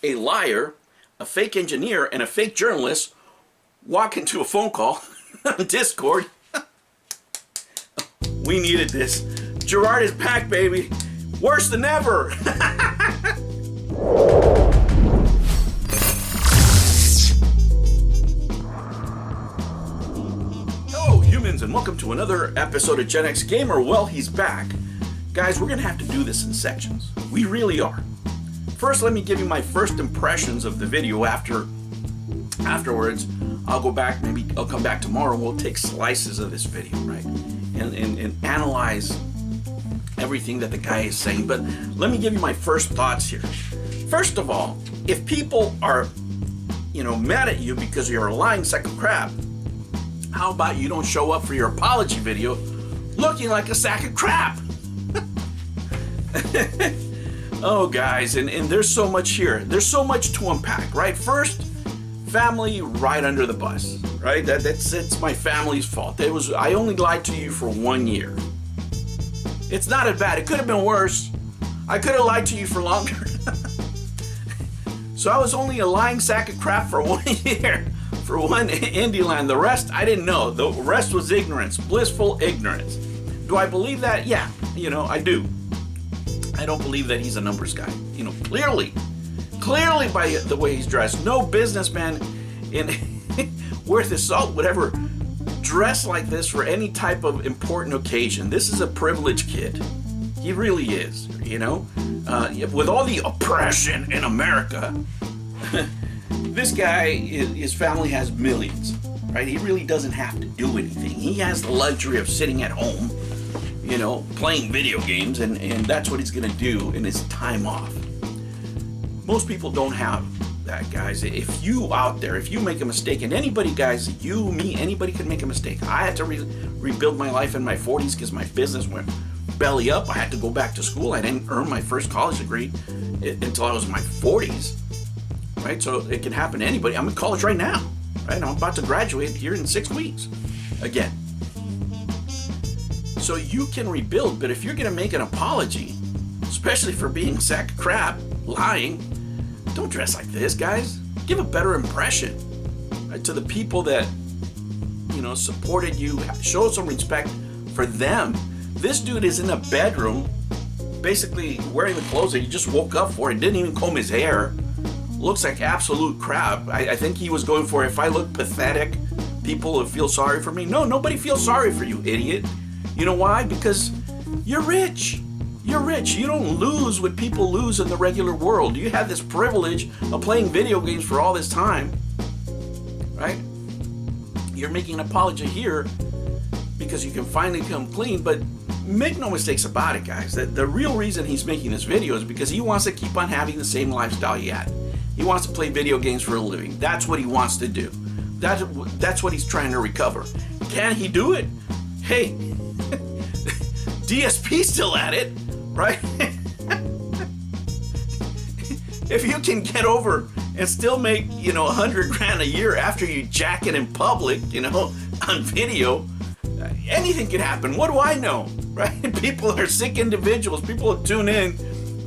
a liar, a fake engineer, and a fake journalist walk into a phone call on Discord. We needed this. Jirard is back, baby. Worse than ever. Hello, humans, and welcome to another episode of Gen X Gamer. Well, he's back. Guys, we're gonna have to do this in sections. We really are. First, let me give you my first impressions of the video. Afterwards, I'll go back, maybe I'll come back tomorrow and we'll take slices of this video, right? And analyze everything that the guy is saying. But let me give you my first thoughts here. First of all, if people are, mad at you because you're a lying sack of crap, how about you don't show up for your apology video looking like a sack of crap? Oh, guys, and there's so much here. There's so much to unpack, right? First, family right under the bus, right? It's my family's fault. I only lied to you for 1 year. It's not as bad. It could have been worse. I could have lied to you for longer. So I was only a lying sack of crap for 1 year, for one indie land. The rest, I didn't know. The rest was ignorance, blissful ignorance. Do I believe that? Yeah, I do. I don't believe that he's a numbers guy. Clearly by the way he's dressed. No businessman worth his salt would ever dress like this for any type of important occasion. This is a privileged kid. He really is, with all the oppression in America, this guy, his family has millions, right? He really doesn't have to do anything. He has the luxury of sitting at home, playing video games, and that's what he's gonna do in his time off. Most people don't have that, guys. If you out there, if you make a mistake, and anybody, guys, you, me, anybody can make a mistake. I had to rebuild my life in my 40s because my business went belly up. I had to go back to school. I didn't earn my first college degree until I was in my 40s, right? So it can happen to anybody. I'm in college right now, right? I'm about to graduate here in 6 weeks again. So you can rebuild, but if you're gonna make an apology, especially for being a sack of crap, lying, don't dress like this, guys. Give a better impression, right, to the people that, supported you. Show some respect for them. This dude is in a bedroom, basically wearing the clothes that he just woke up for. He didn't even comb his hair. Looks like absolute crap. I think he was going for, if I look pathetic, people will feel sorry for me. No, nobody feels sorry for you, idiot. You know why? Because you're rich. You're rich. You don't lose what people lose in the regular world. You have this privilege of playing video games for all this time, right? You're making an apology here because you can finally come clean, but make no mistakes about it, guys. The real reason he's making this video is because he wants to keep on having the same lifestyle he had. He wants to play video games for a living. That's what he wants to do. That's what he's trying to recover. Can he do it? Hey, DSP's still at it, right? If you can get over and still make, $100,000 a year after you jack it in public, on video, anything can happen. What do I know, right? People are sick individuals. People tune in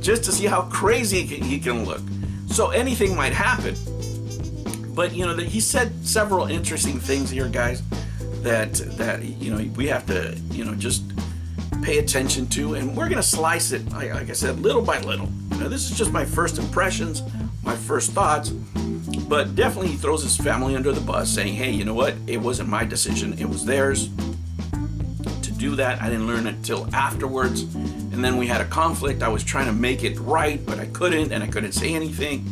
just to see how crazy he can look. So anything might happen. But, he said several interesting things here, guys, that we have to, just pay attention to, and we're gonna slice it, like I said, little by little. This is just my first impressions, my first thoughts, but definitely he throws his family under the bus, saying, hey, you know what, it wasn't my decision, it was theirs to do that. I didn't learn it till afterwards, and then we had a conflict. I was trying to make it right, but I couldn't, and I couldn't say anything,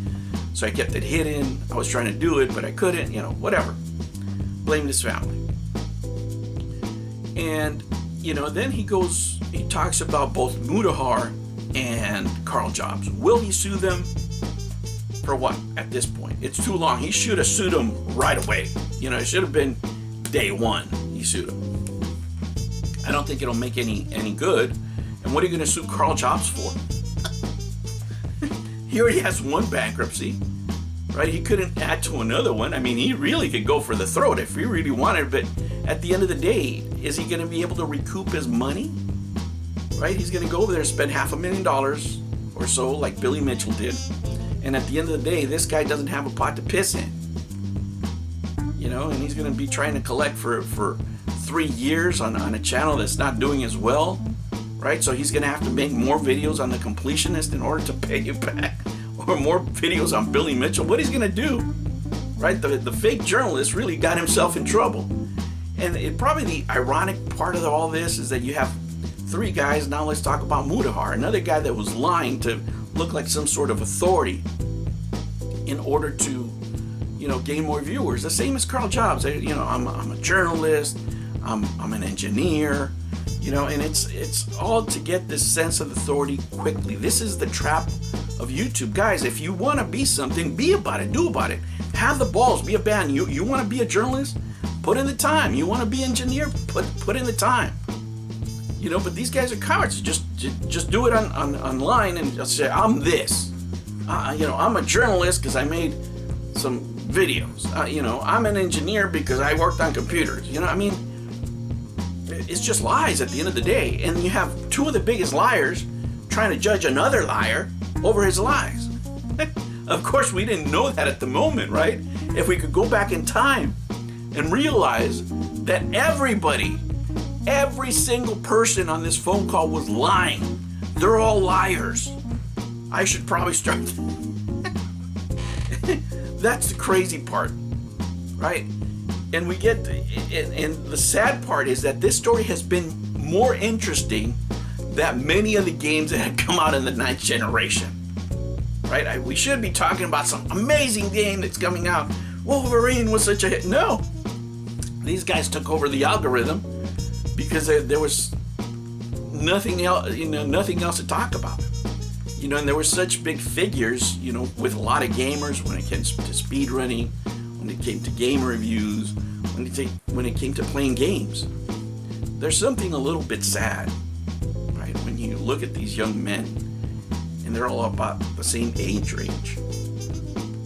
so I kept it hidden. I was trying to do it, but I couldn't, whatever. Blamed his family. And then he talks about both Mudahar and Carl Jobs. Will he sue them? For what at this point? It's too long. He should have sued them right away. It should have been day one he sued them. I don't think it'll make any good. And what are you going to sue Carl Jobs for? He already has one bankruptcy, right? He couldn't add to another one. I mean, he really could go for the throat if he really wanted, but at the end of the day, is he going to be able to recoup his money? Right? He's going to go over there and spend $500,000 or so, like Billy Mitchell did, And at the end of the day, this guy doesn't have a pot to piss in. You know, and he's going to be trying to collect for 3 years on a channel that's not doing as well, right? So he's going to have to make more videos on The Completionist in order to pay you back, or more videos on Billy Mitchell. What he's going to do, right? The fake journalist really got himself in trouble. And probably the ironic part of all this is that you have 3 guys. Now let's talk about Mudahar, another guy that was lying to look like some sort of authority in order to, you know, gain more viewers. The same as Carl Jobs. You know, I'm a journalist. I'm an engineer. You know, and it's all to get this sense of authority quickly. This is the trap of YouTube, guys. If you want to be something, be about it. Do about it. Have the balls. Be a band. You want to be a journalist? Put in the time. You want to be an engineer? Put in the time. You know, but these guys are cowards. Just do it online and just say, I'm this. You know, I'm a journalist because I made some videos. You know, I'm an engineer because I worked on computers. You know, I mean, it's just lies at the end of the day. And you have 2 of the biggest liars trying to judge another liar over his lies. Of course, we didn't know that at the moment, right? If we could go back in time and realize that every single person on this phone call was lying. They're all liars. I should probably start. That's the crazy part, right? And we get, and the sad part is that this story has been more interesting than many of the games that had come out in the 9th generation, right? We should be talking about some amazing game that's coming out. Wolverine was such a hit. No, these guys took over the algorithm because there was nothing else, you know, nothing else to talk about. You know, and there were such big figures, you know, with a lot of gamers when it came to speed running, when it came to game reviews, when it came to playing games. There's something a little bit sad, right? When you look at these young men, and they're all about the same age range,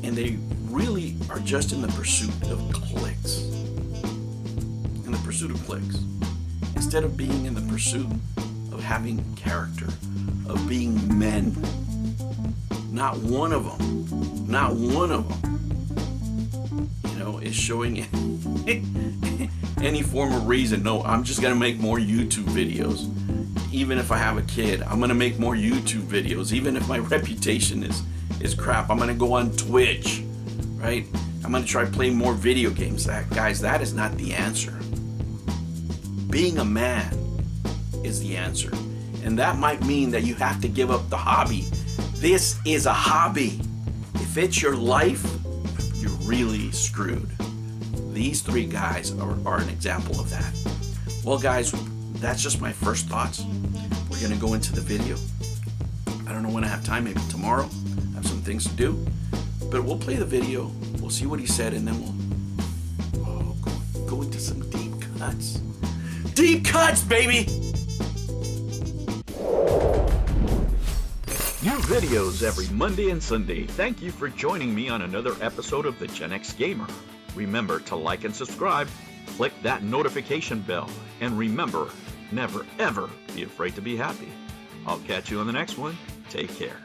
and they really are just in the pursuit of clicks. In the pursuit of clicks. Instead of being in the pursuit of having character, of being men. Not one of them, you know, is showing any form of reason. No, I'm just gonna make more YouTube videos. Even if I have a kid, I'm gonna make more YouTube videos. Even if my reputation is crap, I'm gonna go on Twitch, right? I'm gonna try playing more video games. Guys, that is not the answer. Being a man is the answer. And that might mean that you have to give up the hobby. This is a hobby. If it's your life, you're really screwed. These 3 guys are an example of that. Well, guys, that's just my first thoughts. We're going to go into the video. I don't know when I have time, maybe tomorrow. I have some things to do. But we'll play the video. We'll see what he said, and then we'll go into some deep cuts. Deep cuts, baby! New videos every Monday and Sunday. Thank you for joining me on another episode of the Gen X Gamer. Remember to like and subscribe, click that notification bell, and remember, never ever be afraid to be happy. I'll catch you on the next one. Take care.